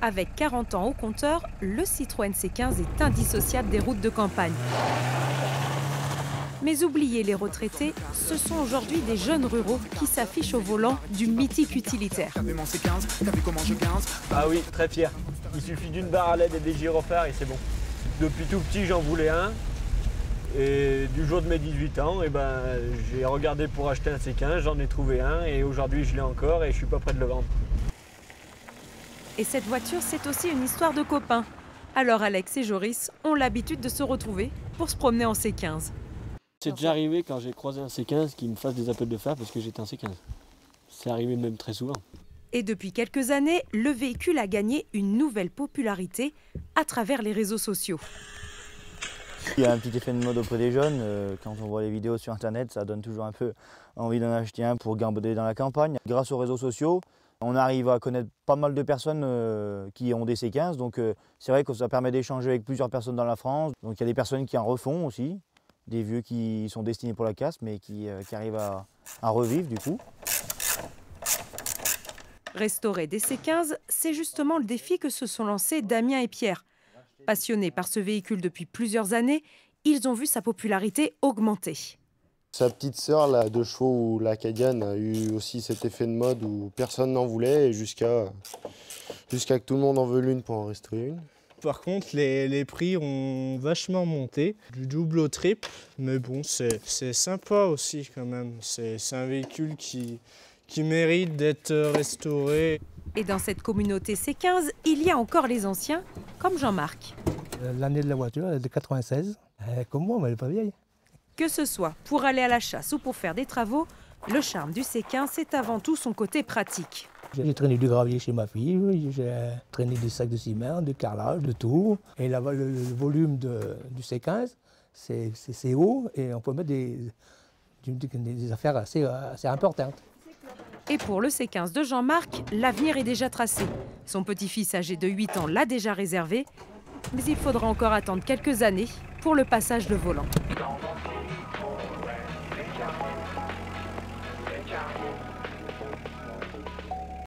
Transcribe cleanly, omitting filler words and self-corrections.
Avec 40 ans au compteur, le Citroën C15 est indissociable des routes de campagne. Mais oubliez les retraités, ce sont aujourd'hui des jeunes ruraux qui s'affichent au volant du mythique utilitaire. Ah oui, très fier. Il suffit d'une barre à LED et des gyrophares et c'est bon. Depuis tout petit, j'en voulais un. Et du jour de mes 18 ans, j'ai regardé pour acheter un C15, j'en ai trouvé un et aujourd'hui je l'ai encore et je suis pas prêt de le vendre. Et cette voiture, c'est aussi une histoire de copains. Alors Alex et Joris ont l'habitude de se retrouver pour se promener en C15. C'est déjà arrivé quand j'ai croisé un C15 qui me fasse des appels de phare parce que j'étais un C15. C'est arrivé même très souvent. Et depuis quelques années, le véhicule a gagné une nouvelle popularité à travers les réseaux sociaux. Il y a un petit effet de mode auprès des jeunes. Quand on voit les vidéos sur internet, ça donne toujours un peu envie d'en acheter un pour gambader dans la campagne. Grâce aux réseaux sociaux, on arrive à connaître pas mal de personnes qui ont des C15. Donc c'est vrai que ça permet d'échanger avec plusieurs personnes dans la France. Donc il y a des personnes qui en refont aussi, des vieux qui sont destinés pour la casse mais qui arrivent à revivre du coup. Restaurer des C15, c'est justement le défi que se sont lancés Damien et Pierre. Passionnés par ce véhicule depuis plusieurs années, ils ont vu sa popularité augmenter. Sa petite sœur, la 2 chevaux ou l'Acadiane, a eu aussi cet effet de mode où personne n'en voulait et jusqu'à que tout le monde en veut une pour en restaurer une. Par contre, les prix ont vachement monté, du double au triple, mais bon, c'est sympa aussi quand même. C'est un véhicule qui mérite d'être restauré. Et dans cette communauté C15, il y a encore les anciens, comme Jean-Marc. L'année de la voiture, elle est de 96. Comme moi, mais elle n'est pas vieille. Que ce soit pour aller à la chasse ou pour faire des travaux, le charme du C15, c'est avant tout son côté pratique. J'ai traîné du gravier chez ma fille, j'ai traîné des sacs de ciment, de carrelage, de tout. Et là, le volume du C15, c'est haut et on peut mettre des affaires assez importantes. Et pour le C15 de Jean-Marc, l'avenir est déjà tracé. Son petit-fils âgé de 8 ans l'a déjà réservé, mais il faudra encore attendre quelques années pour le passage de volant.